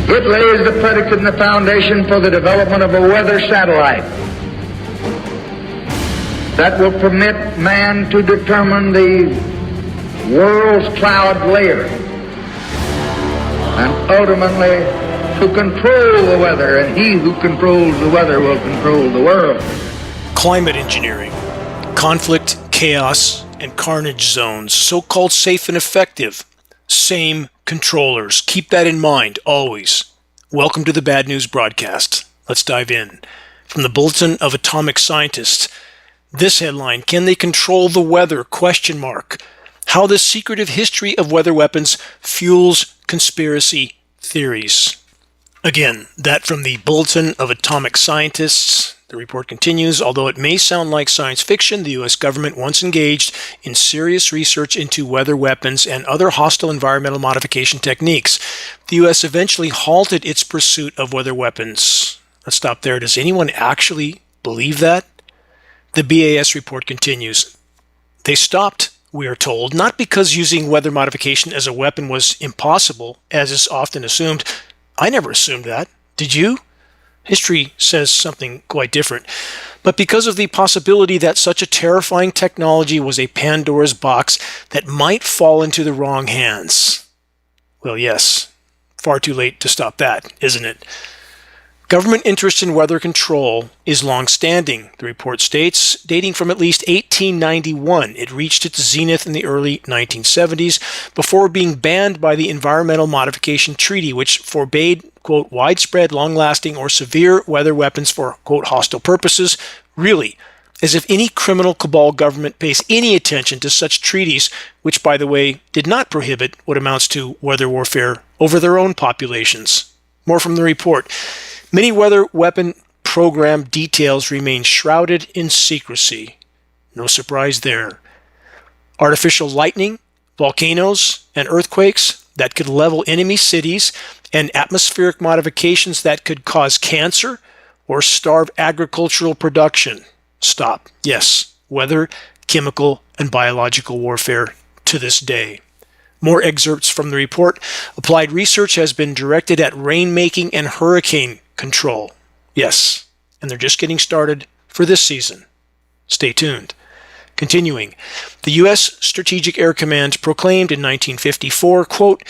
It lays the predicate and the foundation for the development of a weather satellite that will permit man to determine the world's cloud layer and ultimately to control the weather, and he who controls the weather will control the world. Climate engineering, conflict, chaos, and carnage zones, so-called safe and effective, same controllers. Keep that in mind always. Welcome to the Bad News Broadcast. Let's dive in. From the Bulletin of Atomic Scientists, this headline, Can They Control the Weather? ? How the secretive history of weather weapons fuels conspiracy theories. Again, that from the Bulletin of Atomic Scientists. The report continues, although it may sound like science fiction, the U.S. government once engaged in serious research into weather weapons and other hostile environmental modification techniques. The U.S. eventually halted its pursuit of weather weapons. Let's stop there. Does anyone actually believe that? The BAS report continues. They stopped, we are told, not because using weather modification as a weapon was impossible, as is often assumed. I never assumed that. Did you? History says something quite different. But because of the possibility that such a terrifying technology was a Pandora's box that might fall into the wrong hands. Well, yes, far too late to stop that, isn't it? Government interest in weather control is long-standing, the report states, dating from at least 1891. It reached its zenith in the early 1970s before being banned by the Environmental Modification Treaty, which forbade, quote, widespread, long-lasting, or severe weather weapons for, quote, hostile purposes. Really, as if any criminal cabal government pays any attention to such treaties, which, by the way, did not prohibit what amounts to weather warfare over their own populations. More from the report. Many weather weapon program details remain shrouded in secrecy. No surprise there. Artificial lightning, volcanoes, and earthquakes that could level enemy cities, and atmospheric modifications that could cause cancer or starve agricultural production. Stop. Yes, weather, chemical, and biological warfare to this day. More excerpts from the report. Applied research has been directed at rainmaking and hurricane control. Yes, and they're just getting started for this season. Stay tuned. Continuing, the U.S. Strategic Air Command proclaimed in 1954, quote,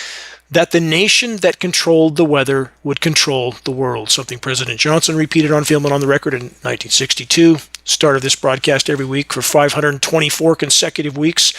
that the nation that controlled the weather would control the world, something President Johnson repeated on film and on the record in 1962. Start of this broadcast every week for 524 consecutive weeks.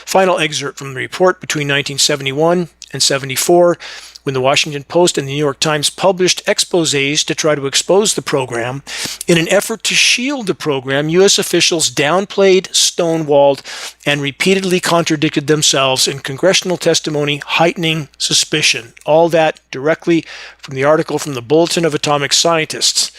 Final excerpt from the report between 1971 and 74, when the Washington Post and the New York Times published exposés to try to expose the program. In an effort to shield the program, U.S. officials downplayed, stonewalled, and repeatedly contradicted themselves in congressional testimony, heightening suspicion. All that directly from the article from the Bulletin of Atomic Scientists.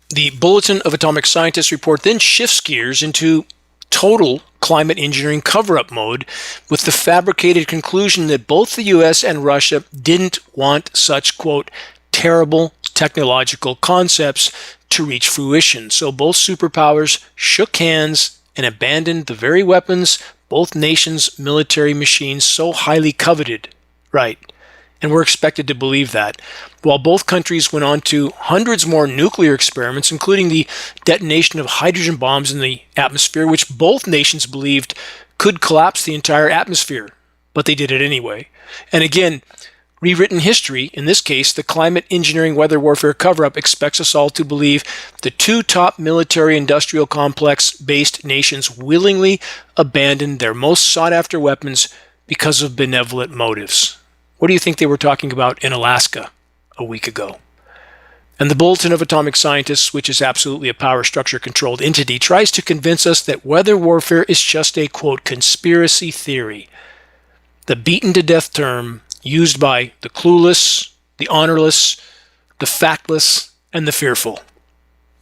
The Bulletin of Atomic Scientists report then shifts gears into total climate engineering cover-up mode, with the fabricated conclusion that both the U.S. and Russia didn't want such, quote, terrible technological concepts to reach fruition. So both superpowers shook hands and abandoned the very weapons both nations' military machines so highly coveted. Right. And we're expected to believe that. While both countries went on to hundreds more nuclear experiments, including the detonation of hydrogen bombs in the atmosphere, which both nations believed could collapse the entire atmosphere. But they did it anyway. And again, rewritten history, in this case, the climate engineering weather warfare cover-up, expects us all to believe the two top military-industrial complex-based nations willingly abandoned their most sought-after weapons because of benevolent motives. What do you think they were talking about in Alaska a week ago? And the Bulletin of Atomic Scientists, which is absolutely a power structure-controlled entity, tries to convince us that weather warfare is just a, quote, conspiracy theory. The beaten-to-death term used by the clueless, the honorless, the factless, and the fearful.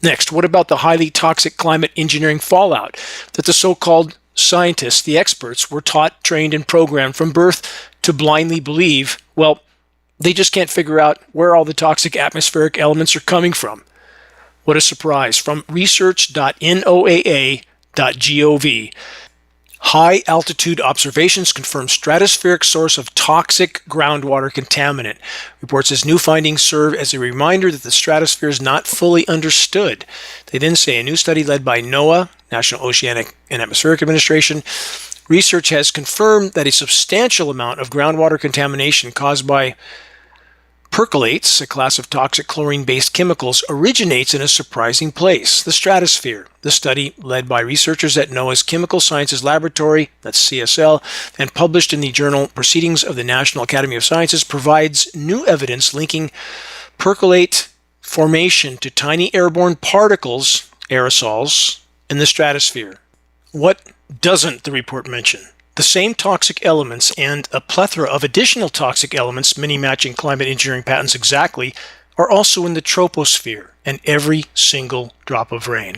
Next, what about the highly toxic climate engineering fallout that the so-called scientists, the experts, were taught, trained, and programmed from birth to blindly believe? Well, they just can't figure out where all the toxic atmospheric elements are coming from. What a surprise. From research.noaa.gov. High-altitude observations confirm stratospheric source of toxic groundwater contaminant. Report says new findings serve as a reminder that the stratosphere is not fully understood. They then say a new study led by NOAA, National Oceanic and Atmospheric Administration, research has confirmed that a substantial amount of groundwater contamination caused by percolates, a class of toxic chlorine-based chemicals, originates in a surprising place, the stratosphere. The study, led by researchers at NOAA's Chemical Sciences Laboratory, that's CSL, and published in the journal Proceedings of the National Academy of Sciences, provides new evidence linking percolate formation to tiny airborne particles, aerosols, in the stratosphere. What doesn't the report mention? The same toxic elements and a plethora of additional toxic elements, many matching climate engineering patterns exactly, are also in the troposphere and every single drop of rain.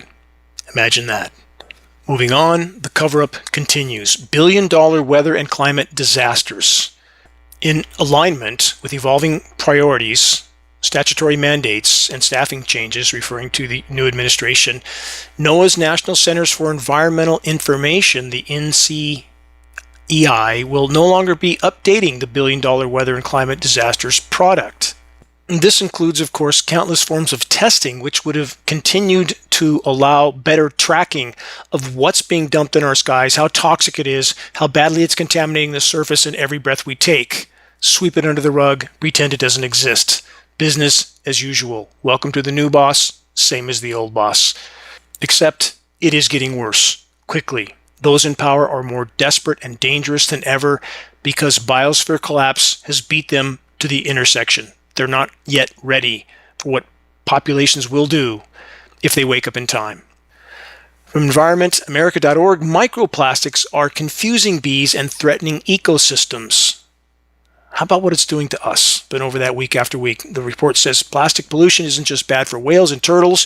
Imagine that. Moving on, the cover-up continues. Billion-dollar weather and climate disasters. In alignment with evolving priorities, statutory mandates, and staffing changes, referring to the new administration, NOAA's National Centers for Environmental Information, the NCEI, will no longer be updating the billion-dollar weather and climate disasters product. And this includes, of course, countless forms of testing which would have continued to allow better tracking of what's being dumped in our skies, how toxic it is, how badly it's contaminating the surface in every breath we take. Sweep it under the rug, pretend it doesn't exist. Business as usual. Welcome to the new boss, same as the old boss. Except it is getting worse, quickly. Those in power are more desperate and dangerous than ever because biosphere collapse has beat them to the intersection. They're not yet ready for what populations will do if they wake up in time. From EnvironmentAmerica.org, microplastics are confusing bees and threatening ecosystems. How about what it's doing to us? Been over that week after week. The report says plastic pollution isn't just bad for whales and turtles,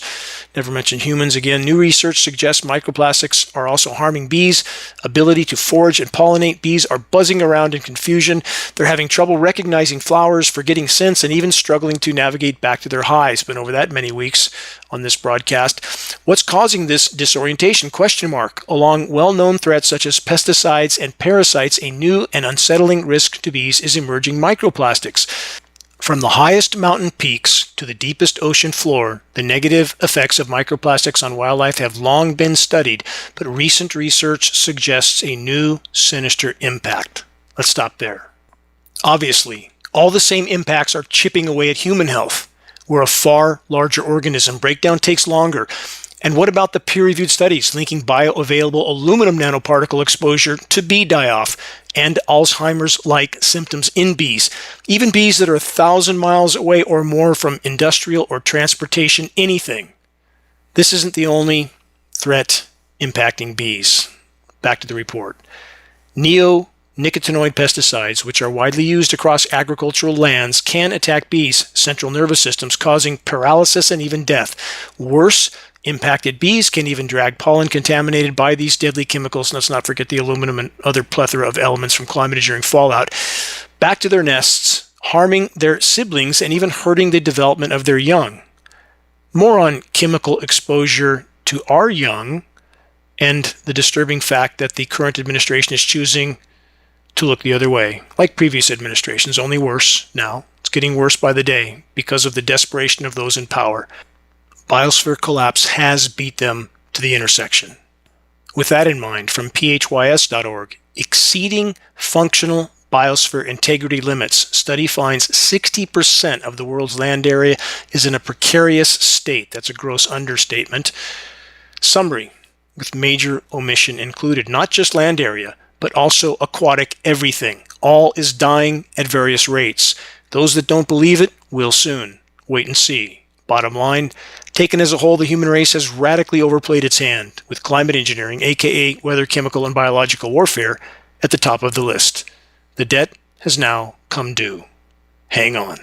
never mention humans again. New research suggests microplastics are also harming bees' ability to forage and pollinate. Bees are buzzing around in confusion. They're having trouble recognizing flowers, forgetting scents, and even struggling to navigate back to their hives. Been over that many weeks on this broadcast. What's causing this disorientation? Question mark. Along well-known threats such as pesticides and parasites, a new and unsettling risk to bees is emerging microplastics. From the highest mountain peaks to the deepest ocean floor, the negative effects of microplastics on wildlife have long been studied, but recent research suggests a new sinister impact. Let's stop there. Obviously, all the same impacts are chipping away at human health. We're a far larger organism. Breakdown takes longer. And what about the peer-reviewed studies linking bioavailable aluminum nanoparticle exposure to bee die-off and Alzheimer's-like symptoms in bees, even bees that are 1,000 miles away or more from industrial or transportation anything? This isn't the only threat impacting bees. Back to the report. Neonicotinoid pesticides, which are widely used across agricultural lands, can attack bees' central nervous systems, causing paralysis and even death. Worse, impacted bees can even drag pollen contaminated by these deadly chemicals. Let's not forget the aluminum and other plethora of elements from climate engineering fallout. Back to their nests, harming their siblings and even hurting the development of their young. More on chemical exposure to our young and the disturbing fact that the current administration is choosing to look the other way, like previous administrations, only worse now. It's getting worse by the day because of the desperation of those in power. Biosphere collapse has beat them to the intersection. With that in mind, from phys.org, exceeding functional biosphere integrity limits, study finds 60% of the world's land area is in a precarious state. That's a gross understatement. Summary, with major omission included, not just land area, but also aquatic everything. All is dying at various rates. Those that don't believe it will soon. Wait and see. Bottom line, taken as a whole, the human race has radically overplayed its hand, with climate engineering, aka weather, chemical, and biological warfare, at the top of the list. The debt has now come due. Hang on.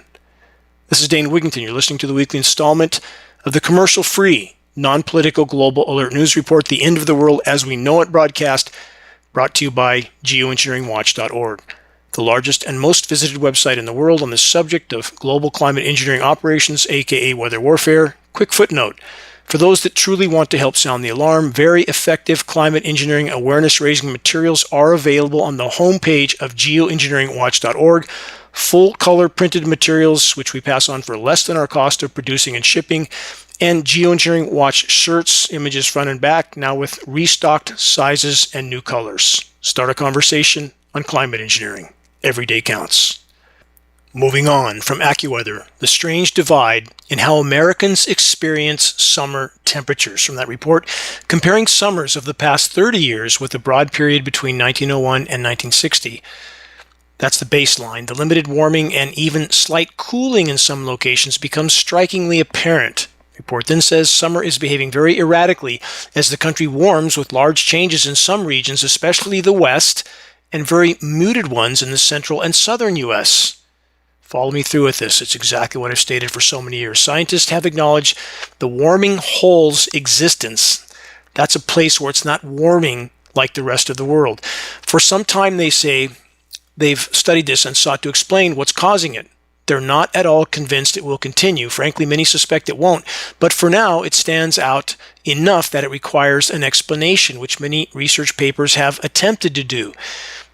This is Dane Wigington. You're listening to the weekly installment of the commercial-free, non-political Global Alert News Report, The End of the World as We Know It broadcast, brought to you by Geoengineeringwatch.org, the largest and most visited website in the world on the subject of global climate engineering operations, aka weather warfare. Quick footnote. For those that truly want to help sound the alarm, very effective climate engineering awareness-raising materials are available on the homepage of geoengineeringwatch.org. Full-color printed materials, which we pass on for less than our cost of producing and shipping, and Geoengineering Watch shirts, images front and back, now with restocked sizes and new colors. Start a conversation on climate engineering. Every day counts. Moving on from AccuWeather, the strange divide in how Americans experience summer temperatures. From that report, comparing summers of the past 30 years with the broad period between 1901 and 1960. That's the baseline. The limited warming and even slight cooling in some locations becomes strikingly apparent. The report then says summer is behaving very erratically as the country warms, with large changes in some regions, especially the West, and very muted ones in the central and southern U.S. Follow me through with this. It's exactly what I've stated for so many years. Scientists have acknowledged the warming hole's existence. That's a place where it's not warming like the rest of the world. For some time, they say, they've studied this and sought to explain what's causing it. They're not at all convinced it will continue. Frankly, many suspect it won't. But for now, it stands out enough that it requires an explanation, which many research papers have attempted to do.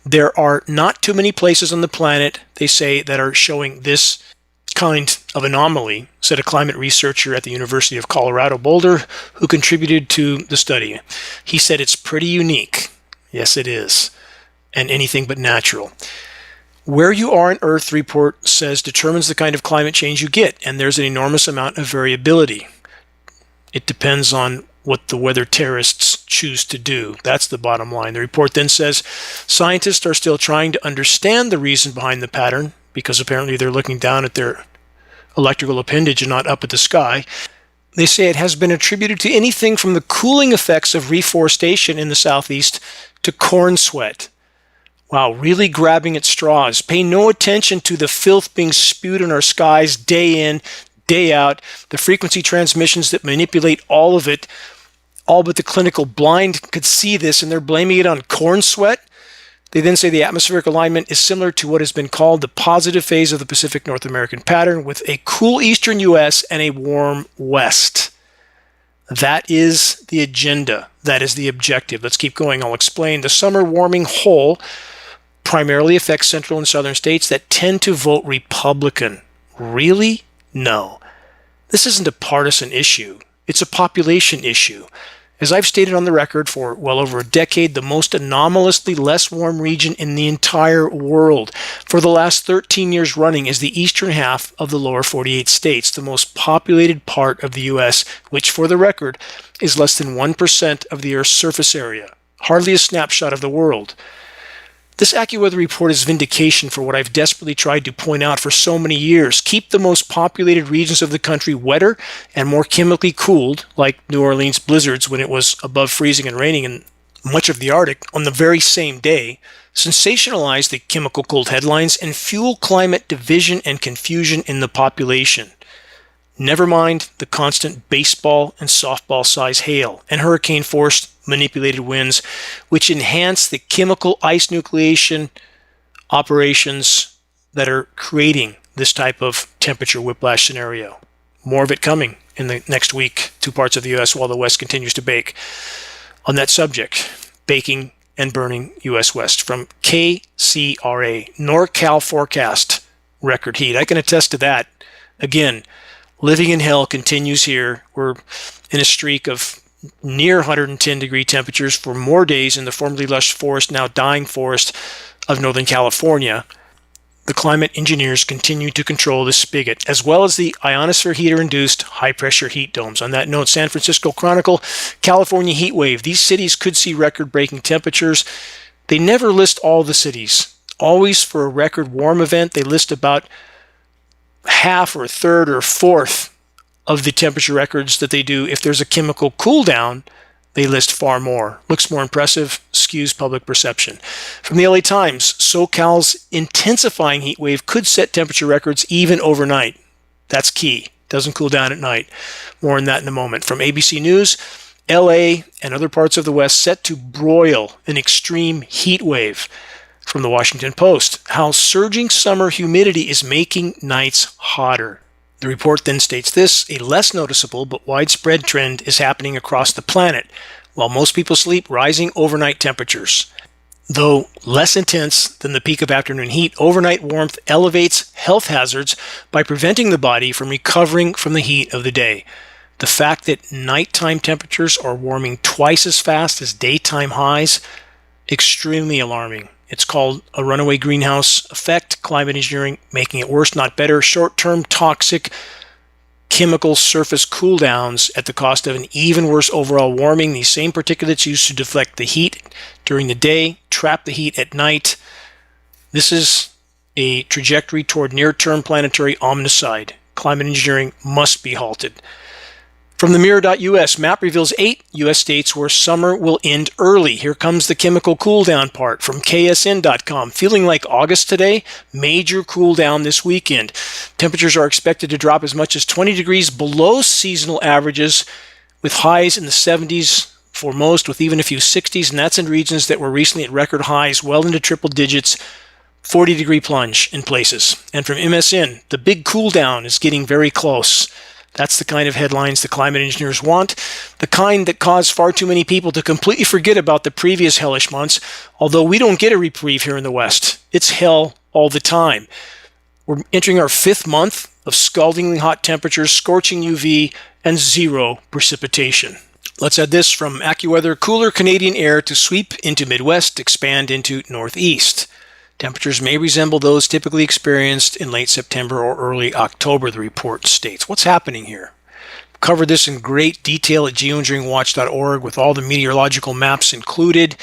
There are not too many places on the planet, they say, that are showing this kind of anomaly, said a climate researcher at the University of Colorado Boulder who contributed to the study. He said it's pretty unique. Yes, it is. And anything but natural. Where you are on Earth, the report says, determines the kind of climate change you get, and there's an enormous amount of variability. It depends on what the weather terrorists choose to do. That's the bottom line. The report then says scientists are still trying to understand the reason behind the pattern, because apparently they're looking down at their electrical appendage and not up at the sky. They say it has been attributed to anything from the cooling effects of reforestation in the southeast to corn sweat. Wow, really grabbing at straws. Pay no attention to the filth being spewed in our skies day in, day out, the frequency transmissions that manipulate all of it. All but the clinical blind could see this, and they're blaming it on corn sweat. They then say the atmospheric alignment is similar to what has been called the positive phase of the Pacific North American pattern, with a cool eastern U.S. and a warm west. That is the agenda. That is the objective. Let's keep going. I'll explain. The summer warming hole primarily affects central and southern states that tend to vote Republican. Really? No. This isn't a partisan issue. It's a population issue. As I've stated on the record for well over a decade, the most anomalously less warm region in the entire world for the last 13 years running is the eastern half of the lower 48 states, the most populated part of the U.S., which, for the record, is less than 1% of the Earth's surface area. Hardly a snapshot of the world. This AccuWeather report is vindication for what I've desperately tried to point out for so many years. Keep the most populated regions of the country wetter and more chemically cooled, like New Orleans blizzards when it was above freezing and raining in much of the Arctic on the very same day, sensationalize the chemical cold headlines, and fuel climate division and confusion in the population. Never mind the constant baseball and softball size hail and hurricane-forced manipulated winds, which enhance the chemical ice nucleation operations that are creating this type of temperature whiplash scenario. More of it coming in the next week, 2 parts of the U.S. while the West continues to bake. On that subject, baking and burning U.S. West, from KCRA, NorCal forecast, record heat. I can attest to that. Again, living in hell continues here. We're in a streak of near 110 degree temperatures for more days in the formerly lush forest, now dying forest of Northern California. The climate engineers continue to control this spigot, as well as the ionosphere heater-induced high-pressure heat domes. On that note, San Francisco Chronicle, California heat wave. These cities could see record-breaking temperatures. They never list all the cities. Always for a record warm event, they list about half or a third or a fourth of the temperature records that they do. If there's a chemical cool down, they list far more. Looks more impressive, skews public perception. From the LA Times, SoCal's intensifying heat wave could set temperature records even overnight. That's key. Doesn't cool down at night. More on that in a moment. From ABC News, LA and other parts of the West set to broil an extreme heat wave. From the Washington Post, how surging summer humidity is making nights hotter. The report then states this: a less noticeable but widespread trend is happening across the planet. While most people sleep, rising overnight temperatures. Though less intense than the peak of afternoon heat, overnight warmth elevates health hazards by preventing the body from recovering from the heat of the day. The fact that nighttime temperatures are warming twice as fast as daytime highs, extremely alarming. It's called a runaway greenhouse effect, climate engineering making it worse, not better. Short-term toxic chemical surface cool downs at the cost of an even worse overall warming. These same particulates used to deflect the heat during the day, trap the heat at night. This is a trajectory toward near-term planetary omnicide. Climate engineering must be halted. From the mirror.us, map reveals 8 U.S. states where summer will end early. Here comes the chemical cool down part from ksn.com. Feeling like August today? Major cool down this weekend. Temperatures are expected to drop as much as 20 degrees below seasonal averages, with highs in the 70s for most, with even a few 60s, and that's in regions that were recently at record highs, well into triple digits. 40-degree plunge in places. And from MSN, the big cool down is getting very close. That's the kind of headlines the climate engineers want, the kind that cause far too many people to completely forget about the previous hellish months, although we don't get a reprieve here in the West. It's hell all the time. We're entering our 5th month of scaldingly hot temperatures, scorching UV, and zero precipitation. Let's add this from AccuWeather: cooler Canadian air to sweep into Midwest, expand into Northeast. Temperatures may resemble those typically experienced in late September or early October, the report states. What's happening here? Covered this in great detail at geoengineeringwatch.org with all the meteorological maps included.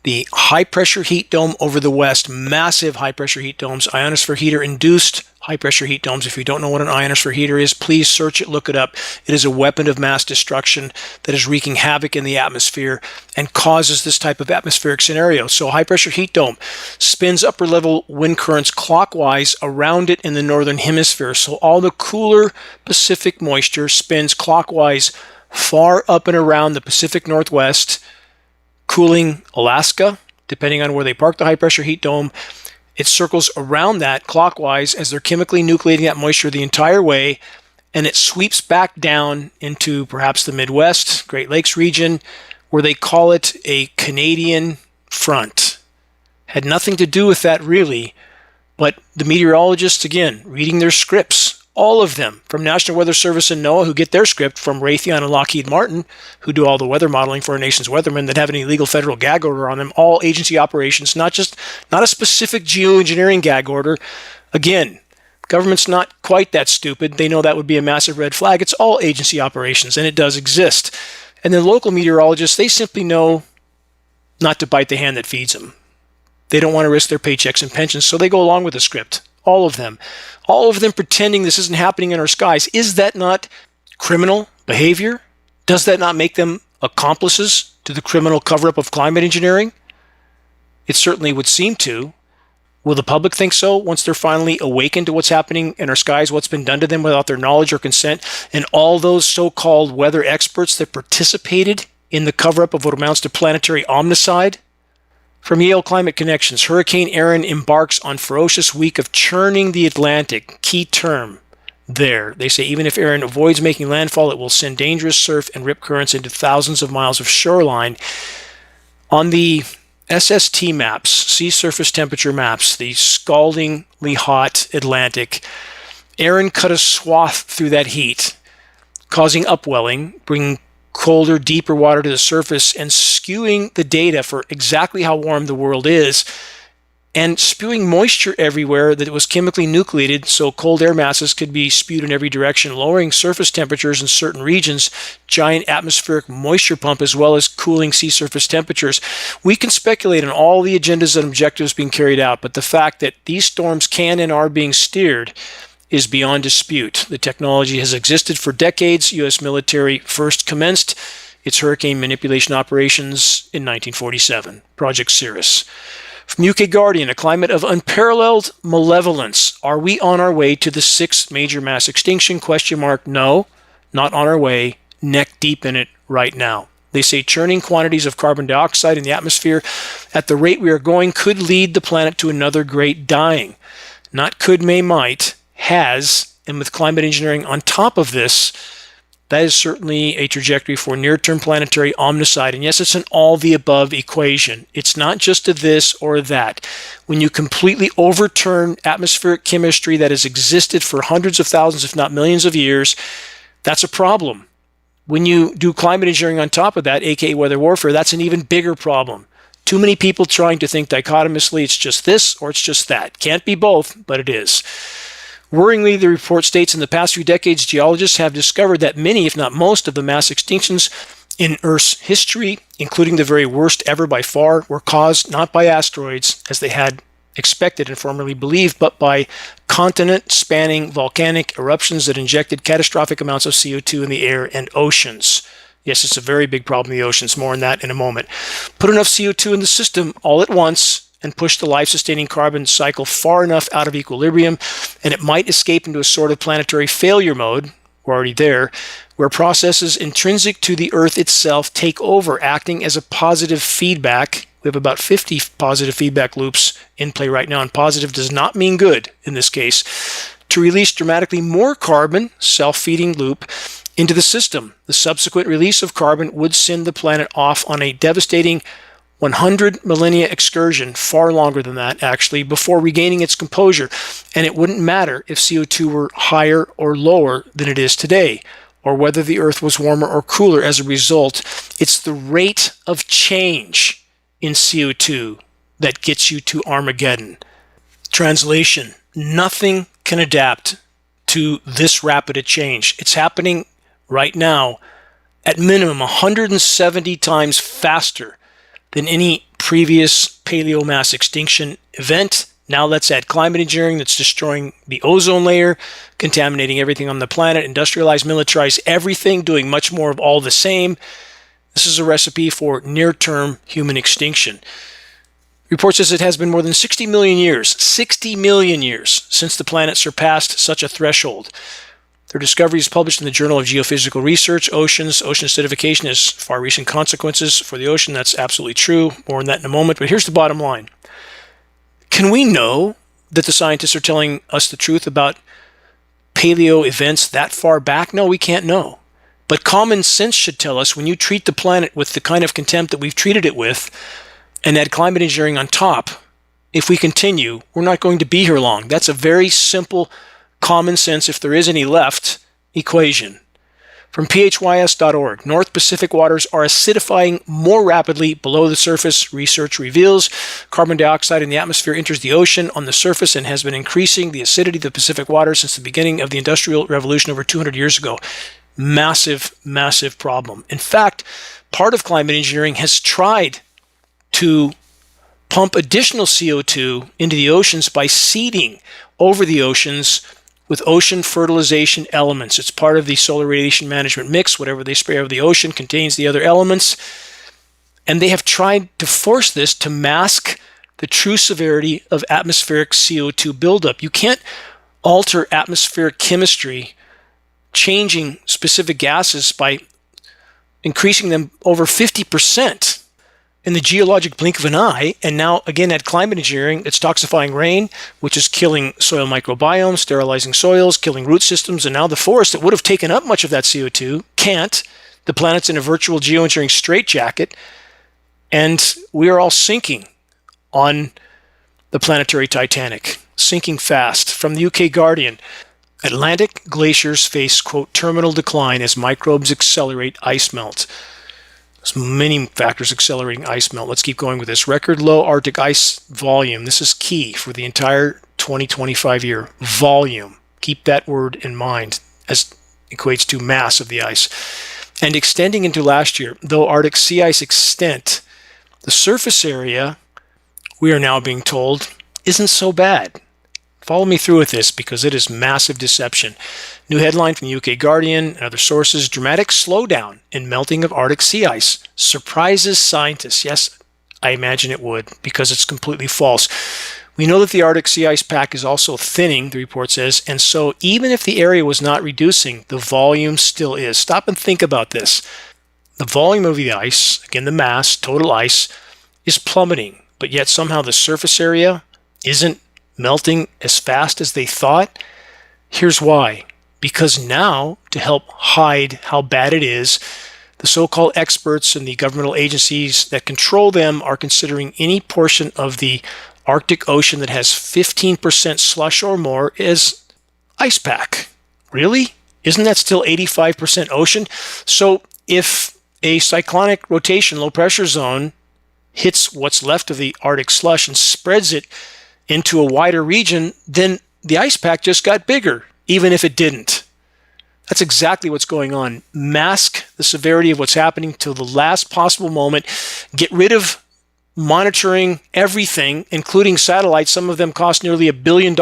The high-pressure heat dome over the West, massive high-pressure heat domes, ionosphere heater-induced high-pressure heat domes. If you don't know what an ionosphere heater is, please search it, look it up. It is a weapon of mass destruction that is wreaking havoc in the atmosphere and causes this type of atmospheric scenario. So high-pressure heat dome spins upper-level wind currents clockwise around it in the northern hemisphere. So all the cooler Pacific moisture spins clockwise far up and around the Pacific Northwest, cooling Alaska, depending on where they park the high-pressure heat dome. It circles around that clockwise as they're chemically nucleating that moisture the entire way, and it sweeps back down into perhaps the Midwest, Great Lakes region, where they call it a Canadian front. Had nothing to do with that really, but the meteorologists, again, reading their scripts, all of them, from National Weather Service and NOAA, who get their script from Raytheon and Lockheed Martin, who do all the weather modeling for our nation's weathermen, that have an illegal federal gag order on them, all agency operations, not a specific geoengineering gag order. Again, government's not quite that stupid. They know that would be a massive red flag. It's all agency operations, and it does exist. And then local meteorologists, they simply know not to bite the hand that feeds them. They don't want to risk their paychecks and pensions, so they go along with the script. All of them pretending this isn't happening in our skies. Is that not criminal behavior? Does that not make them accomplices to the criminal cover-up of climate engineering? It certainly would seem to. Will the public think so once they're finally awakened to what's happening in our skies, what's been done to them without their knowledge or consent, and all those so-called weather experts that participated in the cover-up of what amounts to planetary omnicide? From Yale Climate Connections, Hurricane Erin embarks on ferocious week of churning the Atlantic. Key term there. They say even if Erin avoids making landfall, it will send dangerous surf and rip currents into thousands of miles of shoreline. On the SST maps, sea surface temperature maps, the scaldingly hot Atlantic, Erin cut a swath through that heat, causing upwelling, bringing colder, deeper water to the surface and skewing the data for exactly how warm the world is, and spewing moisture everywhere that it was chemically nucleated so cold air masses could be spewed in every direction, lowering surface temperatures in certain regions, giant atmospheric moisture pump, as well as cooling sea surface temperatures. We can speculate on all the agendas and objectives being carried out, but the fact that these storms can and are being steered is beyond dispute. The technology has existed for decades. U.S. military first commenced its hurricane manipulation operations in 1947, Project Cirrus. From UK Guardian, a climate of unparalleled malevolence. Are we on our way to the 6th major mass extinction? ? No, not on our way. Neck deep in it right now. They say churning quantities of carbon dioxide in the atmosphere at the rate we are going could lead the planet to another great dying. Not could, may, might. Has And with climate engineering on top of this, that is certainly a trajectory for near-term planetary omnicide. And yes, it's an all-the-above equation. It's not just a this or that. When you completely overturn atmospheric chemistry that has existed for hundreds of thousands, if not millions of years, that's a problem. When you do climate engineering on top of that, aka weather warfare, that's an even bigger problem. Too many people trying to think dichotomously, it's just this or it's just that. Can't be both, but it is. Worryingly, the report states in the past few decades, geologists have discovered that many, if not most, of the mass extinctions in Earth's history, including the very worst ever by far, were caused not by asteroids, as they had expected and formerly believed, but by continent-spanning volcanic eruptions that injected catastrophic amounts of CO2 in the air and oceans. Yes, it's a very big problem in the oceans. More on that in a moment. Put enough CO2 in the system all at once and push the life-sustaining carbon cycle far enough out of equilibrium, and it might escape into a sort of planetary failure mode, we're already there, where processes intrinsic to the Earth itself take over, acting as a positive feedback. We have about 50 positive feedback loops in play right now, and positive does not mean good in this case, to release dramatically more carbon, self-feeding loop, into the system. The subsequent release of carbon would send the planet off on a devastating 100 millennia excursion, far longer than that actually, before regaining its composure. And it wouldn't matter if CO2 were higher or lower than it is today, or whether the Earth was warmer or cooler as a result. It's the rate of change in CO2 that gets you to Armageddon. Translation: nothing can adapt to this rapid a change. It's happening right now at minimum 170 times faster than any previous paleo mass extinction event. Now let's add climate engineering that's destroying the ozone layer, contaminating everything on the planet, industrialize, militarize everything, doing much more of all the same. This is a recipe for near-term human extinction. The report says it has been more than 60 million years since the planet surpassed such a threshold. Their discovery is published in the Journal of Geophysical Research. Ocean acidification has far recent consequences for the ocean. That's absolutely true. More on that in a moment. But here's the bottom line. Can we know that the scientists are telling us the truth about paleo events that far back? No, we can't know. But common sense should tell us when you treat the planet with the kind of contempt that we've treated it with and add climate engineering on top, if we continue, we're not going to be here long. That's a very simple common sense, if there is any left, equation. From phys.org, North Pacific waters are acidifying more rapidly below the surface, research reveals. Carbon dioxide in the atmosphere enters the ocean on the surface and has been increasing the acidity of the Pacific waters since the beginning of the Industrial Revolution over 200 years ago. Massive, massive problem. In fact, part of climate engineering has tried to pump additional CO2 into the oceans by seeding over the oceans with ocean fertilization elements. It's part of the solar radiation management mix. Whatever they spray over the ocean contains the other elements. And they have tried to force this to mask the true severity of atmospheric CO2 buildup. You can't alter atmospheric chemistry, changing specific gases by increasing them over 50% in the geologic blink of an eye. And now, again, at climate engineering, it's toxifying rain, which is killing soil microbiomes, sterilizing soils, killing root systems, and now the forest that would have taken up much of that CO2 can't. The planet's in a virtual geoengineering straitjacket, and we are all sinking on the planetary Titanic, sinking fast. From the UK Guardian, Atlantic glaciers face, quote, terminal decline as microbes accelerate ice melt. There's many factors accelerating ice melt. Let's keep going with this. Record low Arctic ice volume. This is key for the entire 2025 year. Volume. Keep that word in mind as equates to mass of the ice. And extending into last year, though Arctic sea ice extent, the surface area, we are now being told, isn't so bad. Follow me through with this because it is massive deception. New headline from the UK Guardian and other sources: dramatic slowdown in melting of Arctic sea ice surprises scientists. Yes, I imagine it would, because it's completely false. We know that the Arctic sea ice pack is also thinning, the report says, and so even if the area was not reducing, the volume still is. Stop and think about this. The volume of the ice, again the mass, total ice, is plummeting, but yet somehow the surface area isn't melting as fast as they thought. Here's why. Because now, to help hide how bad it is, the so-called experts and the governmental agencies that control them are considering any portion of the Arctic Ocean that has 15% slush or more as ice pack. Really? Isn't that still 85% ocean? So if a cyclonic rotation, low pressure zone, hits what's left of the Arctic slush and spreads it into a wider region, then the ice pack just got bigger, even if it didn't. That's exactly what's going on. Mask the severity of what's happening till the last possible moment. Get rid of monitoring everything, including satellites. Some of them cost nearly $1 billion.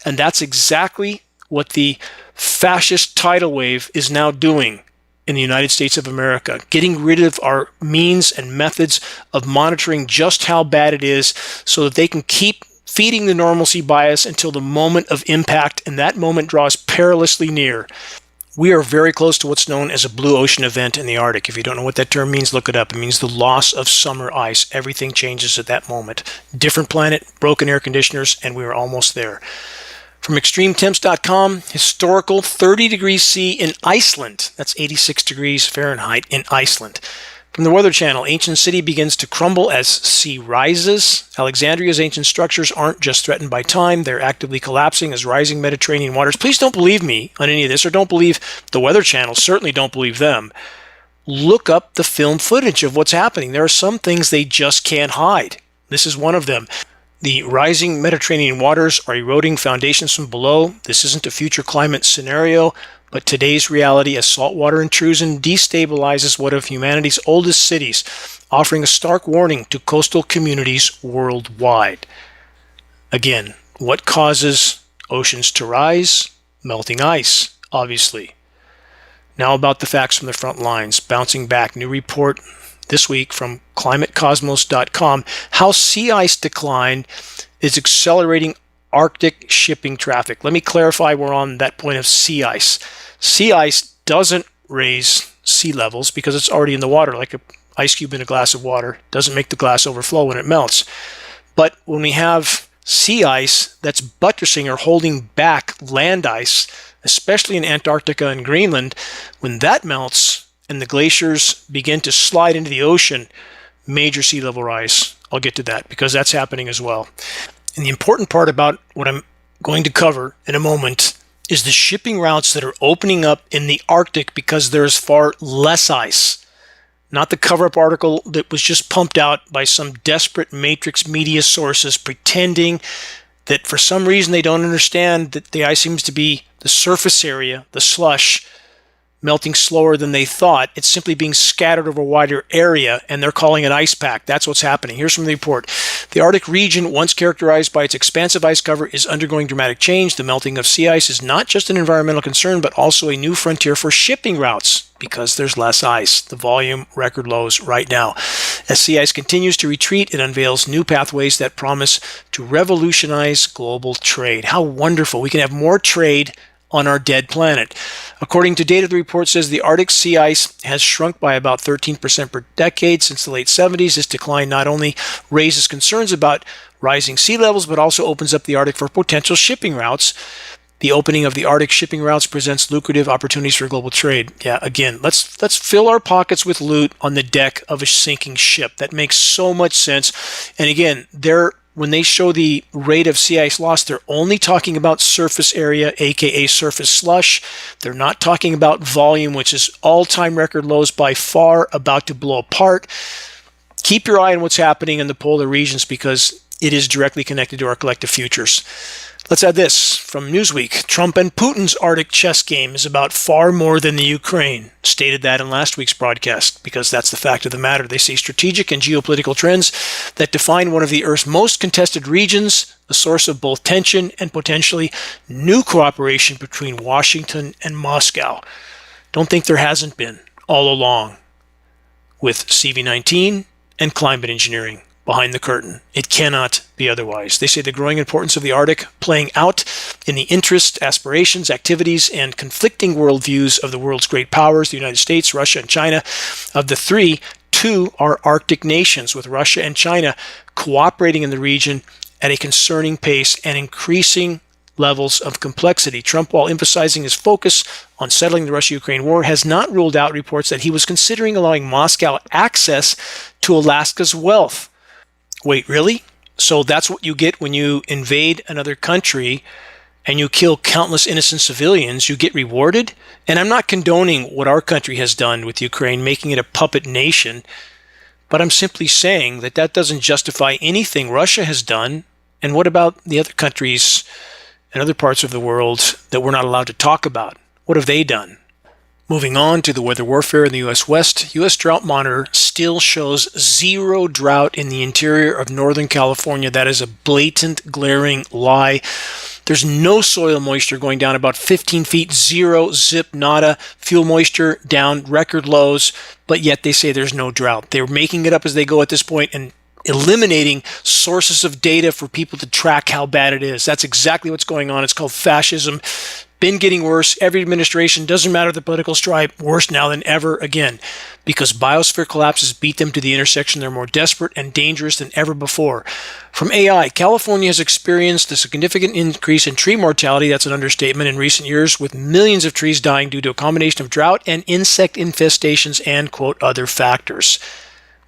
And that's exactly what the fascist tidal wave is now doing in the United States of America. Getting rid of our means and methods of monitoring just how bad it is so that they can keep feeding the normalcy bias until the moment of impact, and that moment draws perilously near. We are very close to what's known as a blue ocean event in the Arctic. If you don't know what that term means, look it up. It means the loss of summer ice. Everything changes at that moment. Different planet, broken air conditioners, and we are almost there. From extremetemps.com, historical 30 degrees C in Iceland. That's 86 degrees Fahrenheit in Iceland. From the Weather Channel, ancient city begins to crumble as sea rises. Alexandria's ancient structures aren't just threatened by time, they're actively collapsing as rising Mediterranean waters. Please don't believe me on any of this, or don't believe the Weather Channel. Certainly don't believe them. Look up the film footage of what's happening. There are some things they just can't hide. This is one of them. The rising Mediterranean waters are eroding foundations from below. This isn't a future climate scenario, but today's reality as saltwater intrusion destabilizes one of humanity's oldest cities, offering a stark warning to coastal communities worldwide. Again, what causes oceans to rise? Melting ice, obviously. Now about the facts from the front lines. Bouncing back, new report this week from climatecosmos.com, how sea ice decline is accelerating Arctic shipping traffic. Let me clarify, we're on that point of sea ice. Sea ice doesn't raise sea levels because it's already in the water, like an ice cube in a glass of water. Doesn't make the glass overflow when it melts. But when we have sea ice that's buttressing or holding back land ice, especially in Antarctica and Greenland, when that melts and the glaciers begin to slide into the ocean, major sea level rise. I'll get to that because that's happening as well. And the important part about what I'm going to cover in a moment is the shipping routes that are opening up in the Arctic because there's far less ice. Not the cover-up article that was just pumped out by some desperate matrix media sources pretending that for some reason they don't understand that the ice seems to be the surface area, the slush, melting slower than they thought. It's simply being scattered over a wider area, and they're calling it ice pack. That's what's happening. Here's from the report. The Arctic region, once characterized by its expansive ice cover, is undergoing dramatic change. The melting of sea ice is not just an environmental concern, but also a new frontier for shipping routes because there's less ice. The volume, record lows right now. As sea ice continues to retreat, it unveils new pathways that promise to revolutionize global trade. How wonderful. We can have more trade on our dead planet. According to data, the report says the Arctic sea ice has shrunk by about 13% per decade since the late 70s. This decline not only raises concerns about rising sea levels, but also opens up the Arctic for potential shipping routes. The opening of the Arctic shipping routes presents lucrative opportunities for global trade. Yeah, again, let's fill our pockets with loot on the deck of a sinking ship. That makes so much sense. And again, when they show the rate of sea ice loss, they're only talking about surface area, aka surface slush. They're not talking about volume, which is all-time record lows by far, about to blow apart. Keep your eye on what's happening in the polar regions because it is directly connected to our collective futures. Let's add this from Newsweek. Trump and Putin's Arctic chess game is about far more than the Ukraine. Stated that in last week's broadcast because that's the fact of the matter. They say strategic and geopolitical trends that define one of the Earth's most contested regions, a source of both tension and potentially new cooperation between Washington and Moscow. Don't think there hasn't been all along with CV-19 and climate engineering. Behind the curtain. It cannot be otherwise. They say the growing importance of the Arctic playing out in the interests, aspirations, activities, and conflicting worldviews of the world's great powers, the United States, Russia, and China. Of the three, two are Arctic nations, with Russia and China cooperating in the region at a concerning pace and increasing levels of complexity. Trump, while emphasizing his focus on settling the Russia-Ukraine war, has not ruled out reports that he was considering allowing Moscow access to Alaska's wealth. Wait, really? So that's what you get when you invade another country and you kill countless innocent civilians, you get rewarded? And I'm not condoning what our country has done with Ukraine, making it a puppet nation, but I'm simply saying that that doesn't justify anything Russia has done. And what about the other countries and other parts of the world that we're not allowed to talk about? What have they done? Moving on to the weather warfare in the U.S. West, U.S. Drought Monitor still shows zero drought in the interior of Northern California. That is a blatant, glaring lie. There's no soil moisture going down about 15 feet, zero, zip, nada. Fuel moisture down, record lows, but yet they say there's no drought. They're making it up as they go at this point and eliminating sources of data for people to track how bad it is. That's exactly what's going on. It's called fascism. Been getting worse. Every administration, doesn't matter the political stripe, worse now than ever again, because biosphere collapses beat them to the intersection. They're more desperate and dangerous than ever before. From AI, California has experienced a significant increase in tree mortality, that's an understatement, in recent years, with millions of trees dying due to a combination of drought and insect infestations and, quote, other factors.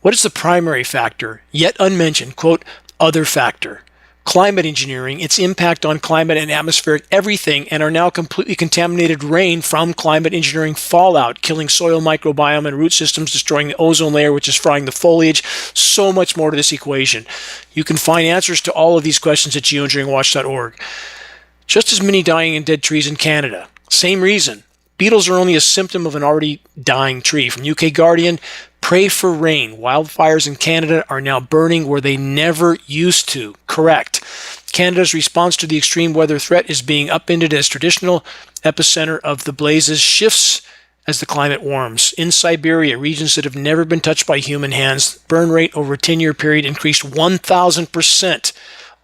What is the primary factor, yet unmentioned, quote, other factor? Climate engineering, its impact on climate and atmospheric everything, and are now completely contaminated rain from climate engineering fallout, killing soil microbiome and root systems, destroying the ozone layer, which is frying the foliage. So much more to this equation. You can find answers to all of these questions at geoengineeringwatch.org. Just as many dying and dead trees in Canada. Same reason. Beetles are only a symptom of an already dying tree. From UK Guardian, pray for rain. Wildfires in Canada are now burning where they never used to. Correct. Canada's response to the extreme weather threat is being upended as traditional epicenter of the blazes shifts as the climate warms. In Siberia, regions that have never been touched by human hands, burn rate over a 10-year period increased 1,000%.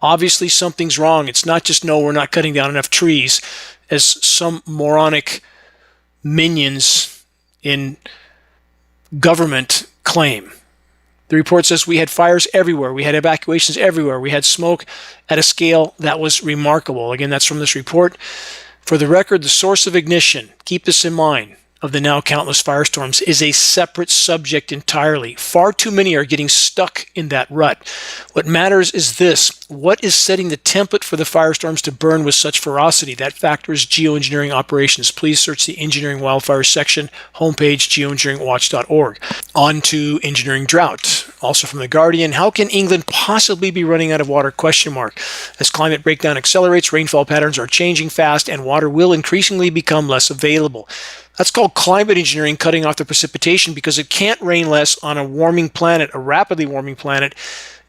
Obviously, something's wrong. It's not just, no, we're not cutting down enough trees, as some moronic minions in government claim. The report says we had fires everywhere. We had evacuations everywhere. We had smoke at a scale that was remarkable. Again, that's from this report. For the record, the source of ignition, keep this in mind, of the now countless firestorms is a separate subject entirely. Far too many are getting stuck in that rut. What matters is this: what is setting the template for the firestorms to burn with such ferocity? That factor is geoengineering operations. Please search the Engineering Wildfires section, homepage, geoengineeringwatch.org. On to engineering drought. Also from The Guardian, how can England possibly be running out of water? Question mark. As climate breakdown accelerates, rainfall patterns are changing fast, and water will increasingly become less available. That's called climate engineering, cutting off the precipitation, because it can't rain less on a warming planet, a rapidly warming planet,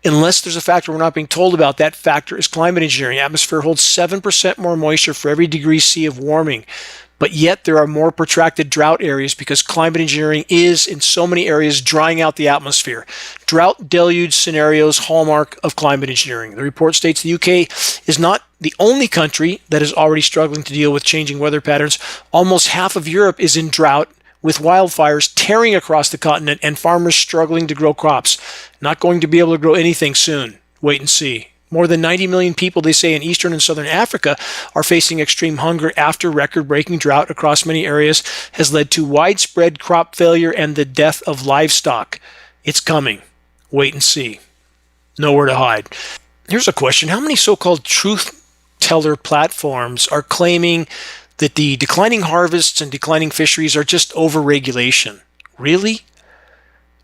unless there's a factor we're not being told about. That factor is climate engineering. Atmosphere holds 7% more moisture for every degree C of warming. But yet there are more protracted drought areas because climate engineering is, in so many areas, drying out the atmosphere. Drought deluge scenarios, hallmark of climate engineering. The report states the UK is not the only country that is already struggling to deal with changing weather patterns. Almost half of Europe is in drought, with wildfires tearing across the continent and farmers struggling to grow crops. Not going to be able to grow anything soon. Wait and see. More than 90 million people, they say, in Eastern and Southern Africa are facing extreme hunger after record-breaking drought across many areas has led to widespread crop failure and the death of livestock. It's coming. Wait and see. Nowhere to hide. Here's a question. How many so-called truth teller platforms are claiming that the declining harvests and declining fisheries are just overregulation? Really?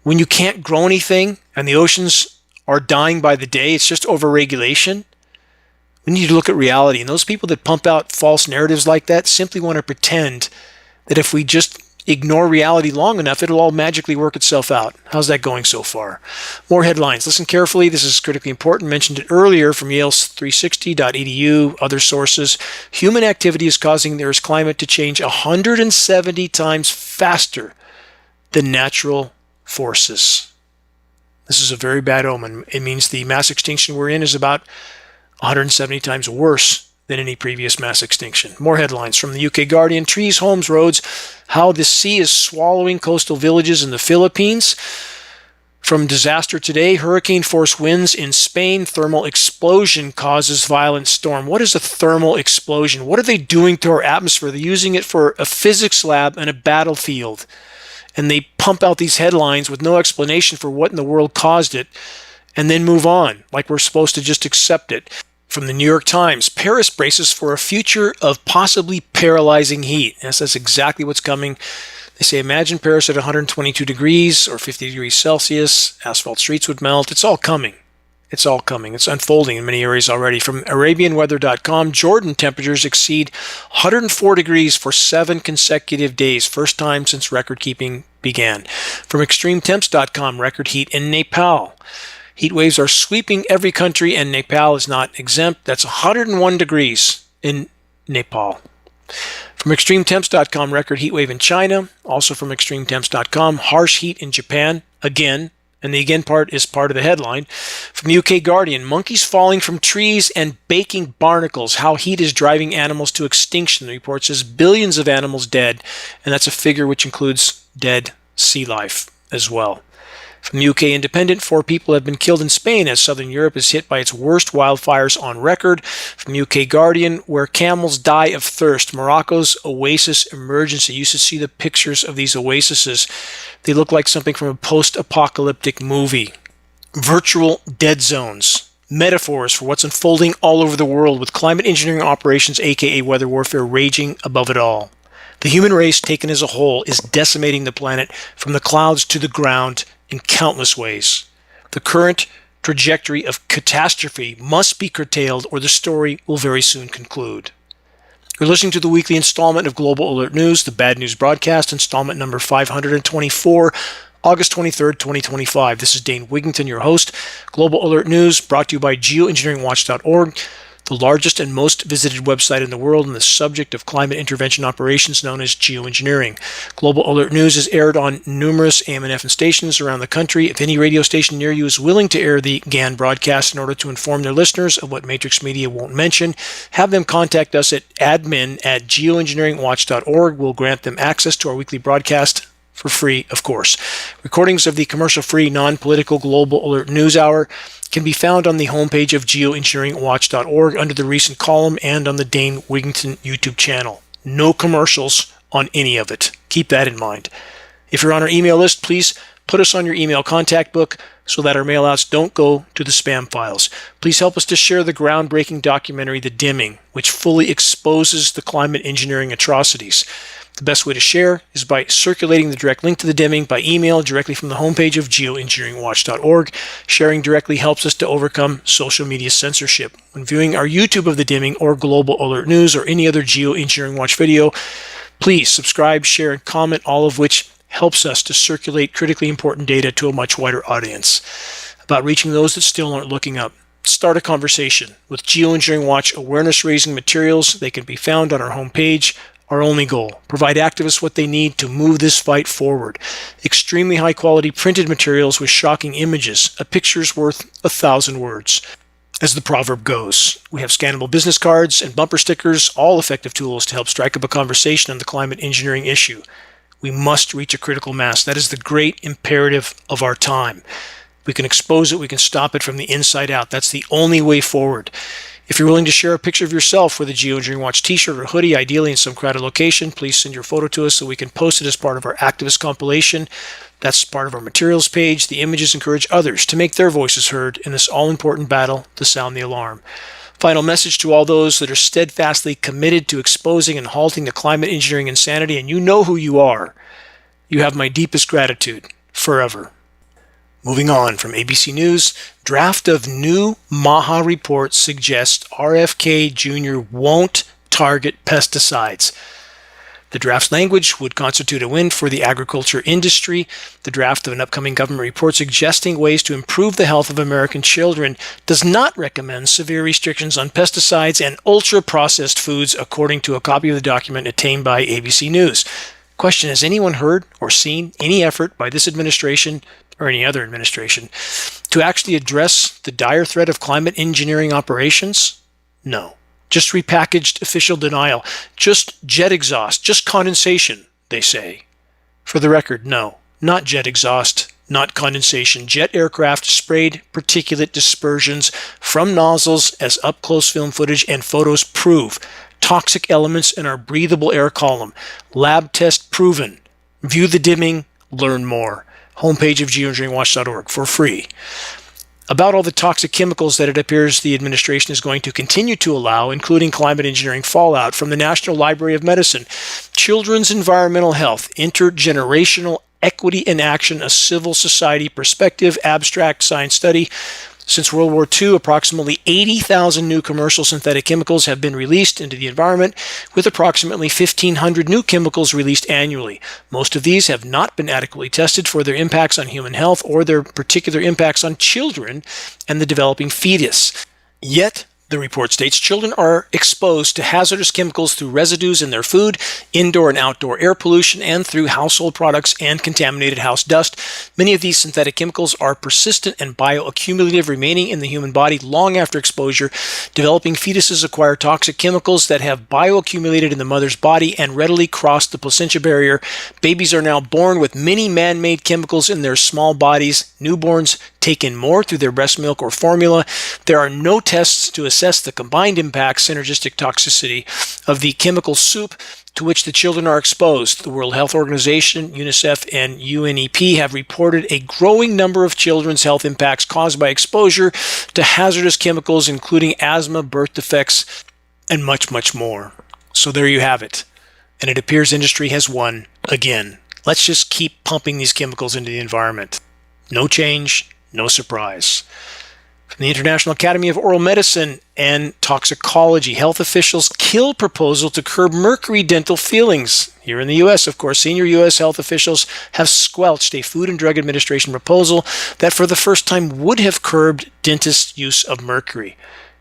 When you can't grow anything and the oceans are dying by the day, it's just overregulation? We need to look at reality. And those people that pump out false narratives like that simply want to pretend that if we just ignore reality long enough, it'll all magically work itself out. How's that going so far? More headlines. Listen carefully. This is critically important. Mentioned it earlier from Yale's 360.edu, other sources. Human activity is causing the Earth's climate to change 170 times faster than natural forces. This is a very bad omen. It means the mass extinction we're in is about 170 times worse than any previous mass extinction. More headlines from the UK Guardian. Trees, homes, roads. How the sea is swallowing coastal villages in the Philippines. From disaster today, hurricane force winds in Spain, thermal explosion causes violent storm. What is a thermal explosion? What are they doing to our atmosphere? They're using it for a physics lab and a battlefield. And they pump out these headlines with no explanation for what in the world caused it, and then move on, like we're supposed to just accept it. From the New York Times, Paris braces for a future of possibly paralyzing heat. Yes, that's exactly what's coming. They say, imagine Paris at 122 degrees or 50 degrees Celsius. Asphalt streets would melt. It's all coming. It's all coming. It's unfolding in many areas already. From ArabianWeather.com, Jordan temperatures exceed 104 degrees for 7 consecutive days. First time since record keeping began. From ExtremeTemps.com, record heat in Nepal. Heat waves are sweeping every country, and Nepal is not exempt. That's 101 degrees in Nepal. From ExtremeTemps.com, record heat wave in China. Also from ExtremeTemps.com, harsh heat in Japan. Again, and the again part is part of the headline. From UK Guardian, monkeys falling from trees and baking barnacles. How heat is driving animals to extinction. The report says billions of animals dead, and that's a figure which includes dead sea life as well. From the UK Independent, 4 people have been killed in Spain as southern Europe is hit by its worst wildfires on record. From UK Guardian, where camels die of thirst, Morocco's oasis emergency. You used to see the pictures of these oases. They look like something from a post-apocalyptic movie. Virtual dead zones. Metaphors for what's unfolding all over the world with climate engineering operations, aka weather warfare, raging above it all. The human race, taken as a whole, is decimating the planet from the clouds to the ground in countless ways. The current trajectory of catastrophe must be curtailed, or the story will very soon conclude. You're listening to the weekly installment of Global Alert News, the Bad News Broadcast, installment number 524, August 23rd, 2025. This is Dane Wigington, your host. Global Alert News, brought to you by Geoengineeringwatch.org, the largest and most visited website in the world on the subject of climate intervention operations known as geoengineering. Global Alert News is aired on numerous AM and FM stations around the country. If any radio station near you is willing to air the GAN broadcast in order to inform their listeners of what Matrix Media won't mention, have them contact us at admin@geoengineeringwatch.org. We'll grant them access to our weekly broadcast for free, of course. Recordings of the commercial-free, non-political Global Alert News Hour can be found on the homepage of geoengineeringwatch.org under the recent column and on the Dane Wigington YouTube channel. No commercials on any of it. Keep that in mind. If you're on our email list, please put us on your email contact book so that our mailouts don't go to the spam files. Please help us to share the groundbreaking documentary, The Dimming, which fully exposes the climate engineering atrocities. The best way to share is by circulating the direct link to The Dimming by email directly from the homepage of geoengineeringwatch.org. Sharing directly helps us to overcome social media censorship. When viewing our YouTube of The Dimming or Global Alert News or any other Geoengineering Watch video, please subscribe, share, and comment, all of which helps us to circulate critically important data to a much wider audience. About reaching those that still aren't looking up. Start a conversation with Geoengineering Watch awareness-raising materials. They can be found on our homepage. Our only goal, provide activists what they need to move this fight forward. Extremely high-quality printed materials with shocking images. A picture's worth 1,000 words. As the proverb goes, we have scannable business cards and bumper stickers, all effective tools to help strike up a conversation on the climate engineering issue. We must reach a critical mass. That is the great imperative of our time. We can expose it, we can stop it from the inside out. That's the only way forward. If you're willing to share a picture of yourself with a Geoengineering Watch t-shirt or hoodie, ideally in some crowded location, please send your photo to us so we can post it as part of our activist compilation. That's part of our materials page. The images encourage others to make their voices heard in this all-important battle to sound the alarm. Final message to all those that are steadfastly committed to exposing and halting the climate engineering insanity, and you know who you are. You have my deepest gratitude forever. Moving on from ABC News, draft of new MAHA report suggests RFK Jr. won't target pesticides. The draft's language would constitute a win for the agriculture industry. The draft of an upcoming government report suggesting ways to improve the health of American children does not recommend severe restrictions on pesticides and ultra-processed foods, according to a copy of the document obtained by ABC News. Question, has anyone heard or seen any effort by this administration or any other administration to actually address the dire threat of climate engineering operations? No. Just repackaged official denial. Just jet exhaust. Just condensation, they say. For the record, no. Not jet exhaust, not condensation. Jet aircraft sprayed particulate dispersions from nozzles, as up-close film footage and photos prove. Toxic elements in our breathable air column. Lab test proven. View the dimming, learn more. Homepage of geoengineeringwatch.org for free. About all the toxic chemicals that it appears the administration is going to continue to allow, including climate engineering fallout from the National Library of Medicine, Children's Environmental Health, Intergenerational Equity in Action, a Civil Society Perspective, Abstract Science Study. Since World War II, approximately 80,000 new commercial synthetic chemicals have been released into the environment, with approximately 1,500 new chemicals released annually. Most of these have not been adequately tested for their impacts on human health or their particular impacts on children and the developing fetus. Yet, the report states children are exposed to hazardous chemicals through residues in their food, indoor and outdoor air pollution, and through household products and contaminated house dust. Many of these synthetic chemicals are persistent and bioaccumulative, remaining in the human body long after exposure. Developing fetuses acquire toxic chemicals that have bioaccumulated in the mother's body and readily cross the placental barrier. Babies are now born with many man-made chemicals in their small bodies. Newborns take in more through their breast milk or formula. There are no tests to assess the combined impact, synergistic toxicity of the chemical soup to which the children are exposed. The World Health Organization, UNICEF, and UNEP have reported a growing number of children's health impacts caused by exposure to hazardous chemicals, including asthma, birth defects, and much, much more. So there you have it. And it appears industry has won again. Let's just keep pumping these chemicals into the environment. No change, no surprise. From the International Academy of Oral Medicine and Toxicology, health officials kill proposal to curb mercury dental fillings. Here in the U.S., of course, senior U.S. health officials have squelched a Food and Drug Administration proposal that for the first time would have curbed dentists' use of mercury.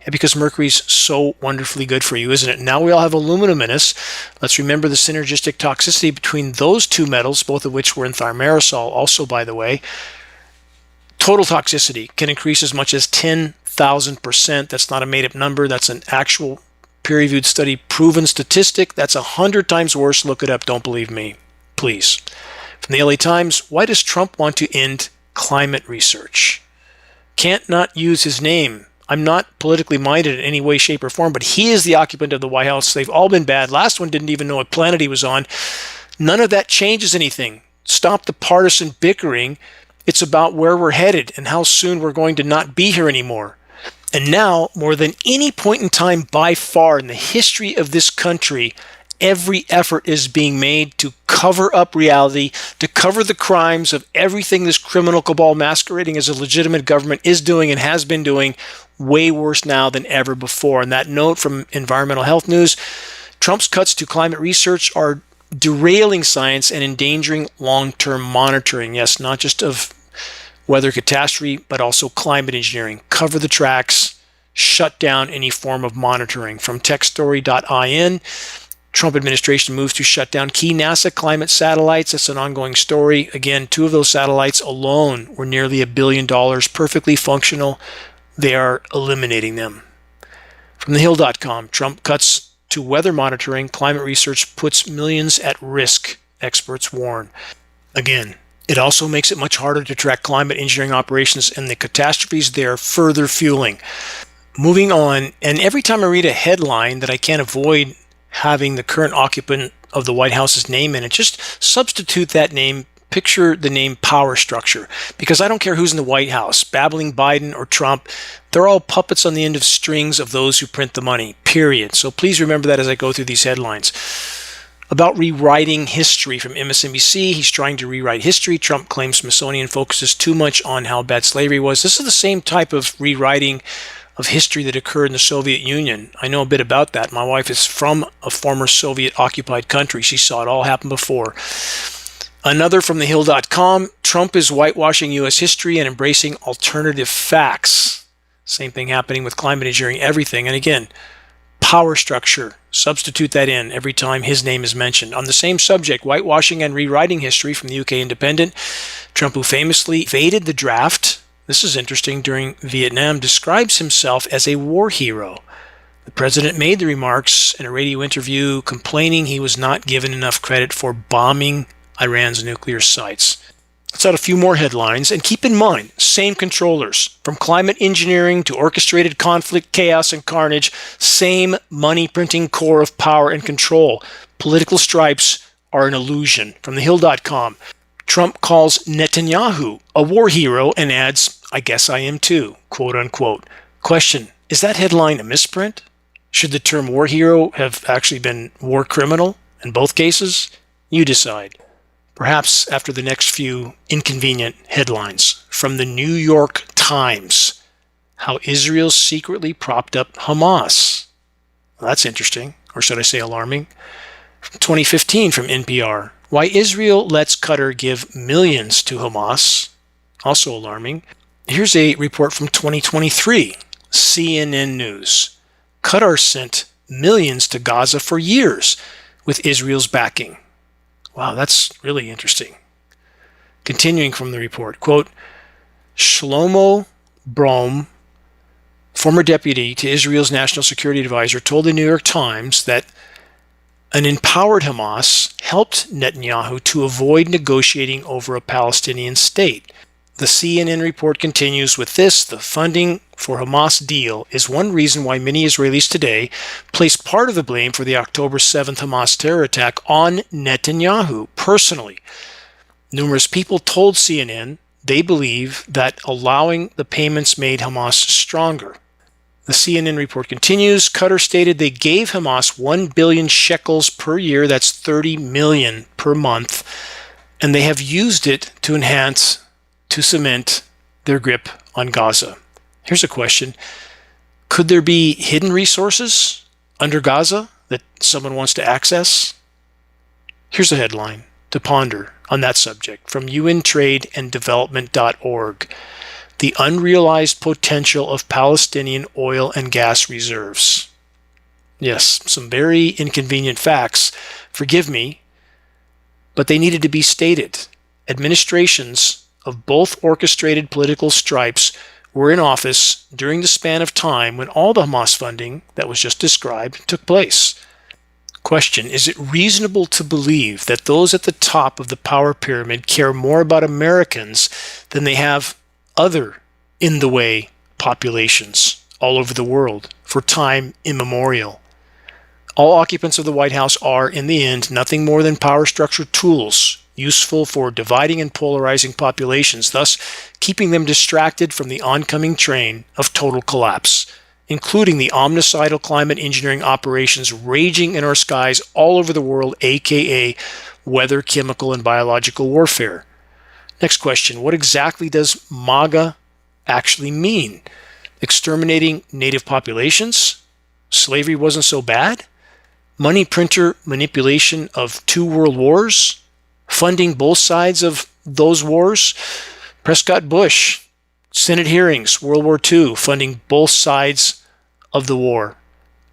And because mercury's so wonderfully good for you, isn't it? Now we all have aluminum in us. Let's remember the synergistic toxicity between those two metals, both of which were in thimerosal, also, by the way. Total toxicity can increase as much as 10,000%. That's not a made-up number. That's an actual peer-reviewed study, proven statistic. That's 100 times worse. Look it up. Don't believe me. Please. From the LA Times, why does Trump want to end climate research? Can't not use his name. I'm not politically minded in any way, shape, or form, but he is the occupant of the White House. They've all been bad. Last one didn't even know what planet he was on. None of that changes anything. Stop the partisan bickering. It's about where we're headed and how soon we're going to not be here anymore. And now, more than any point in time by far in the history of this country, every effort is being made to cover up reality, to cover the crimes of everything this criminal cabal masquerading as a legitimate government is doing and has been doing, way worse now than ever before. And that note from Environmental Health News, Trump's cuts to climate research are derailing science and endangering long-term monitoring. Yes, not just of weather catastrophe, but also climate engineering. Cover the tracks, shut down any form of monitoring. From techstory.in, Trump administration moves to shut down key NASA climate satellites. It's an ongoing story. Again, 2 of those satellites alone were nearly $1 billion, perfectly functional. They are eliminating them. From thehill.com, Trump cuts to weather monitoring. Climate research puts millions at risk, experts warn. Again, it also makes it much harder to track climate engineering operations and the catastrophes they're further fueling. Moving on, and every time I read a headline that I can't avoid having the current occupant of the White House's name in it, just substitute that name, picture the name power structure, because I don't care who's in the White House, babbling Biden or Trump, they're all puppets on the end of strings of those who print the money, period. So please remember that as I go through these headlines. About rewriting history from MSNBC, he's trying to rewrite history. Trump claims Smithsonian focuses too much on how bad slavery was. This is the same type of rewriting of history that occurred in the Soviet Union. I know a bit about that. My wife is from a former Soviet-occupied country. She saw it all happen before. Another from thehill.com, Trump is whitewashing U.S. history and embracing alternative facts. Same thing happening with climate engineering, everything. And again, power structure, substitute that in every time his name is mentioned. On the same subject, whitewashing and rewriting history from the UK Independent, Trump, who famously evaded the draft, this is interesting, during Vietnam, describes himself as a war hero. The president made the remarks in a radio interview complaining he was not given enough credit for bombing Iran's nuclear sites. Let's add a few more headlines, and keep in mind, same controllers. From climate engineering to orchestrated conflict, chaos, and carnage, same money-printing core of power and control. Political stripes are an illusion. From thehill.com, Trump calls Netanyahu a war hero and adds, "I guess I am too," quote unquote. Question, is that headline a misprint? Should the term war hero have actually been war criminal in both cases? You decide. Perhaps after the next few inconvenient headlines. From the New York Times, how Israel secretly propped up Hamas. Well, that's interesting, or should I say alarming. 2015 from NPR, why Israel lets Qatar give millions to Hamas. Also alarming. Here's a report from 2023, CNN News. Qatar sent millions to Gaza for years with Israel's backing. Wow, that's really interesting. Continuing from the report, quote, Shlomo Brom, former deputy to Israel's national security advisor, told the New York Times that an empowered Hamas helped Netanyahu to avoid negotiating over a Palestinian state. The CNN report continues with this: the funding for Hamas deal is one reason why many Israelis today place part of the blame for the October 7th Hamas terror attack on Netanyahu personally. Numerous people told CNN they believe that allowing the payments made Hamas stronger. The CNN report continues, Qatar stated they gave Hamas 1 billion shekels per year, that's 30 million per month, and they have used it to cement their grip on Gaza. Here's a question. Could there be hidden resources under Gaza that someone wants to access? Here's a headline to ponder on that subject from UNTradeandDevelopment.org. The unrealized potential of Palestinian oil and gas reserves. Yes, some very inconvenient facts. Forgive me, but they needed to be stated. Administrations of both orchestrated political stripes were in office during the span of time when all the Hamas funding that was just described took place. Question, is it reasonable to believe that those at the top of the power pyramid care more about Americans than they have other in-the-way populations all over the world for time immemorial? All occupants of the White House are, in the end, nothing more than power structure tools useful for dividing and polarizing populations, thus keeping them distracted from the oncoming train of total collapse, including the omnicidal climate engineering operations raging in our skies all over the world, aka weather, chemical, and biological warfare. Next question, what exactly does MAGA actually mean? Exterminating native populations? Slavery wasn't so bad? Money printer manipulation of 2 world wars? Funding both sides of those wars? Prescott Bush, Senate hearings, World War II, funding both sides of the war.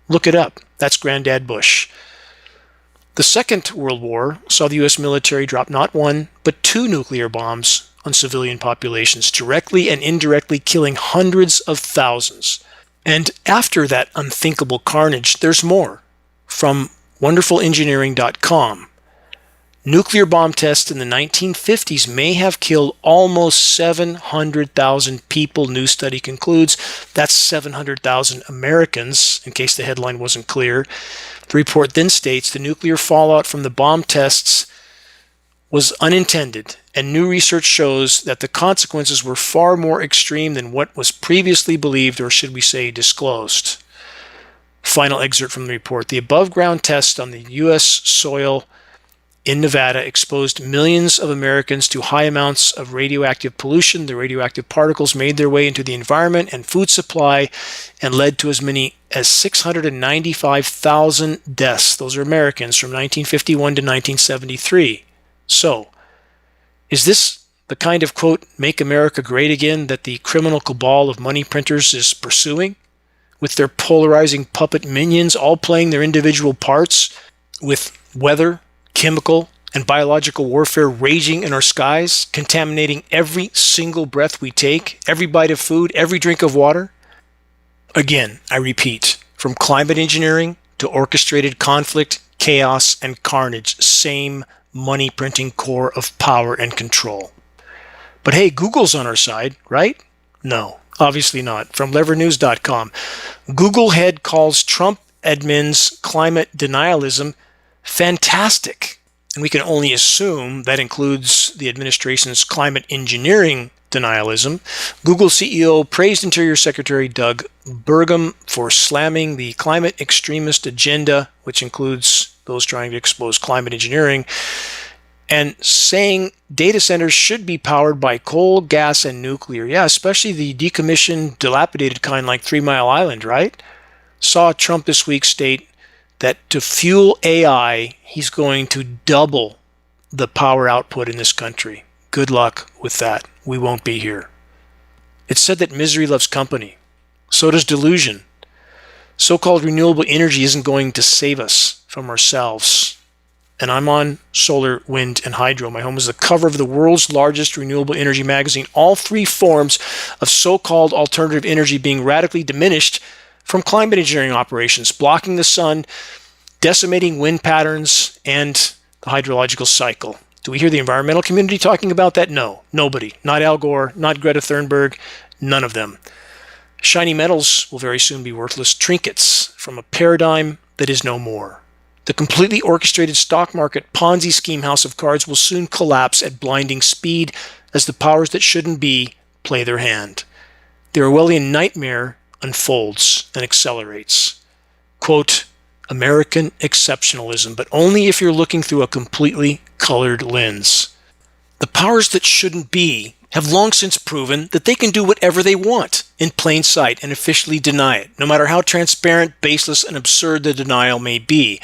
Look it up. That's Granddad Bush. The Second World War saw the U.S. military drop not 1, but 2 nuclear bombs on civilian populations, directly and indirectly killing hundreds of thousands. And after that unthinkable carnage, there's more. From wonderfulengineering.com. Nuclear bomb tests in the 1950s may have killed almost 700,000 people, new study concludes. That's 700,000 Americans, in case the headline wasn't clear. The report then states the nuclear fallout from the bomb tests was unintended, and new research shows that the consequences were far more extreme than what was previously believed, or should we say disclosed. Final excerpt from the report. The above-ground test on the U.S. soil in Nevada exposed millions of Americans to high amounts of radioactive pollution. The radioactive particles made their way into the environment and food supply and led to as many as 695,000 deaths. Those are Americans from 1951 to 1973. So, is this the kind of, quote, make America great again that the criminal cabal of money printers is pursuing, with their polarizing puppet minions all playing their individual parts, with weather, chemical, and biological warfare raging in our skies, contaminating every single breath we take, every bite of food, every drink of water? Again, I repeat, from climate engineering to orchestrated conflict, chaos, and carnage, same money-printing core of power and control. But hey, Google's on our side, right? No, obviously not. From levernews.com, Google head calls Trump admin's climate denialism fantastic. And we can only assume that includes the administration's climate engineering denialism. Google CEO praised Interior Secretary Doug Burgum for slamming the climate extremist agenda, which includes those trying to expose climate engineering, and saying data centers should be powered by coal, gas, and nuclear. Yeah, especially the decommissioned, dilapidated kind like 3 Mile Island, right? Saw Trump this week state that to fuel AI, he's going to double the power output in this country. Good luck with that. We won't be here. It's said that misery loves company. So does delusion. So-called renewable energy isn't going to save us from ourselves. And I'm on solar, wind, and hydro. My home is the cover of the world's largest renewable energy magazine. All three forms of so-called alternative energy being radically diminished from climate engineering operations, blocking the sun, decimating wind patterns, and the hydrological cycle. Do we hear the environmental community talking about that? No, nobody. Not Al Gore, not Greta Thunberg, none of them. Shiny metals will very soon be worthless trinkets from a paradigm that is no more. The completely orchestrated stock market Ponzi scheme house of cards will soon collapse at blinding speed as the powers that shouldn't be play their hand. The Orwellian nightmare unfolds and accelerates. Quote, American exceptionalism, but only if you're looking through a completely colored lens. The powers that shouldn't be have long since proven that they can do whatever they want in plain sight and officially deny it, no matter how transparent, baseless, and absurd the denial may be.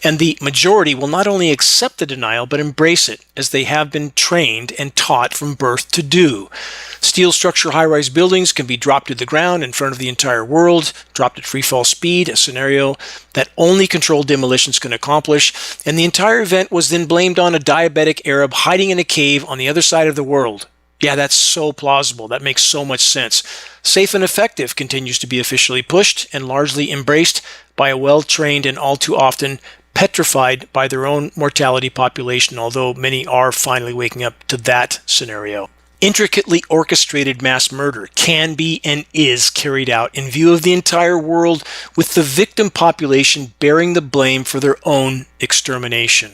And the majority will not only accept the denial, but embrace it, as they have been trained and taught from birth to do. Steel structure high-rise buildings can be dropped to the ground in front of the entire world, dropped at free-fall speed, a scenario that only controlled demolitions can accomplish, and the entire event was then blamed on a diabetic Arab hiding in a cave on the other side of the world. Yeah, that's so plausible. That makes so much sense. Safe and effective continues to be officially pushed and largely embraced by a well-trained and all too often petrified by their own mortality population, although many are finally waking up to that scenario. Intricately orchestrated mass murder can be and is carried out in view of the entire world, with the victim population bearing the blame for their own extermination.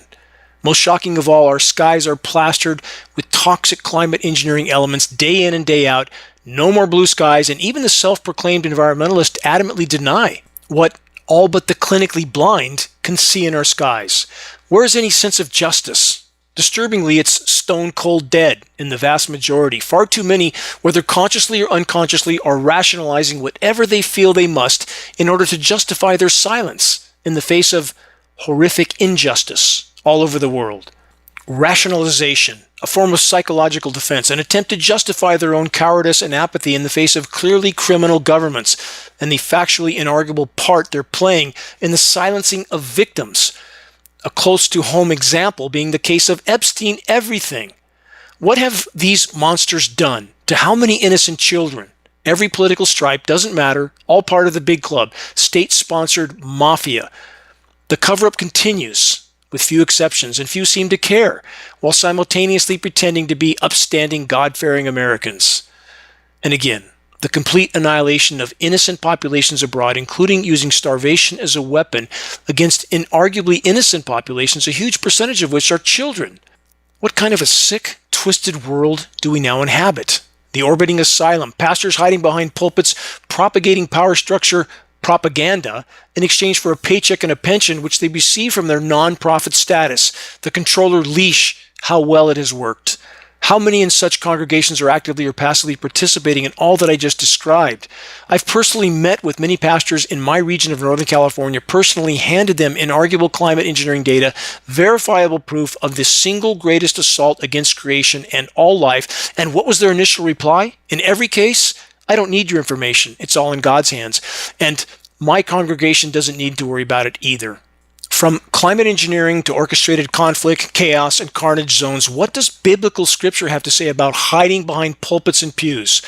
Most shocking of all, our skies are plastered with toxic climate engineering elements day in and day out. No more blue skies, and even the self-proclaimed environmentalists adamantly deny what all but the clinically blind can see in our skies. Where is any sense of justice? Disturbingly, it's stone cold dead in the vast majority. Far too many, whether consciously or unconsciously, are rationalizing whatever they feel they must in order to justify their silence in the face of horrific injustice all over the world. Rationalization, a form of psychological defense, an attempt to justify their own cowardice and apathy in the face of clearly criminal governments, and the factually inarguable part they're playing in the silencing of victims. A close-to-home example being the case of Epstein everything. What have these monsters done to how many innocent children? Every political stripe, doesn't matter, all part of the big club, state-sponsored mafia. The cover-up continues, with few exceptions, and few seem to care, while simultaneously pretending to be upstanding, God-fearing Americans. And again, the complete annihilation of innocent populations abroad, including using starvation as a weapon against inarguably innocent populations, a huge percentage of which are children. What kind of a sick, twisted world do we now inhabit? The orbiting asylum, pastors hiding behind pulpits, propagating power structure propaganda in exchange for a paycheck and a pension which they receive from their non-profit status. The controller leash, how well it has worked. How many in such congregations are actively or passively participating in all that I just described? I've personally met with many pastors in my region of Northern California, personally handed them inarguable climate engineering data, verifiable proof of the single greatest assault against creation and all life. And what was their initial reply? In every case, I don't need your information. It's all in God's hands. And my congregation doesn't need to worry about it either. From climate engineering to orchestrated conflict, chaos, and carnage zones, what does biblical scripture have to say about hiding behind pulpits and pews?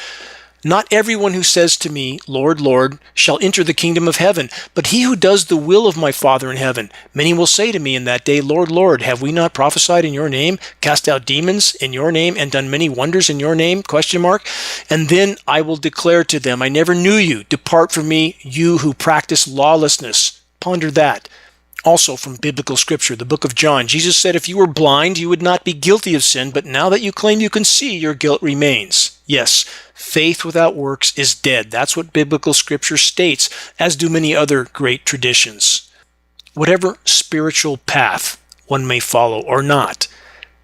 Not everyone who says to me, Lord, Lord, shall enter the kingdom of heaven, but he who does the will of my Father in heaven. Many will say to me in that day, Lord, Lord, have we not prophesied in your name, cast out demons in your name, and done many wonders in your name? ? And then I will declare to them, I never knew you. Depart from me, you who practice lawlessness. Ponder that. Also from biblical scripture, the book of John, Jesus said, if you were blind, you would not be guilty of sin, but now that you claim you can see, your guilt remains. Yes, faith without works is dead. That's what biblical scripture states, as do many other great traditions. Whatever spiritual path one may follow or not,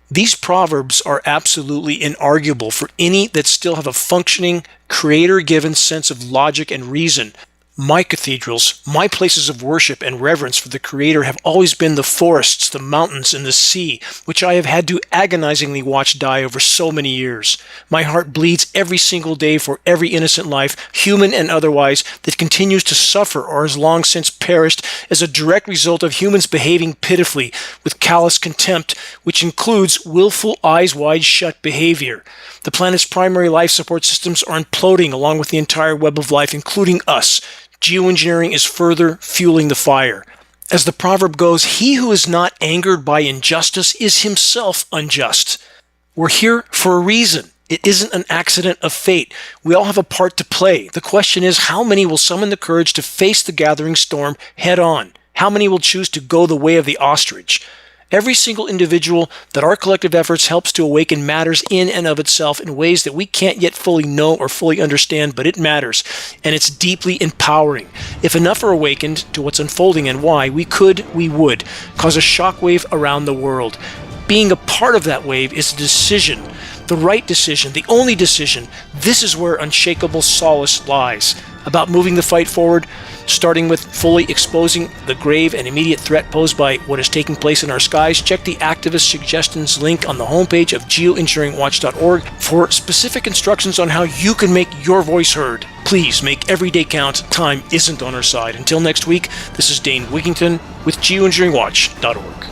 these proverbs are absolutely inarguable for any that still have a functioning, creator-given sense of logic and reason. My cathedrals, my places of worship and reverence for the Creator have always been the forests, the mountains, and the sea, which I have had to agonizingly watch die over so many years. My heart bleeds every single day for every innocent life, human and otherwise, that continues to suffer or has long since perished as a direct result of humans behaving pitifully with callous contempt, which includes willful eyes wide shut behavior. The planet's primary life support systems are imploding along with the entire web of life, including us. Geoengineering is further fueling the fire. As the proverb goes, he who is not angered by injustice is himself unjust. We're here for a reason. It isn't an accident of fate. We all have a part to play. The question is, how many will summon the courage to face the gathering storm head on? How many will choose to go the way of the ostrich? Every single individual that our collective efforts helps to awaken matters in and of itself in ways that we can't yet fully know or fully understand, but it matters, and it's deeply empowering. If enough are awakened to what's unfolding and why, we would cause a shockwave around the world. Being a part of that wave is a decision, the right decision, the only decision. This is where unshakable solace lies. About moving the fight forward, starting with fully exposing the grave and immediate threat posed by what is taking place in our skies. Check the activist suggestions link on the homepage of geoengineeringwatch.org for specific instructions on how you can make your voice heard. Please make every day count. Time isn't on our side. Until next week, this is Dane Wigington with geoengineeringwatch.org.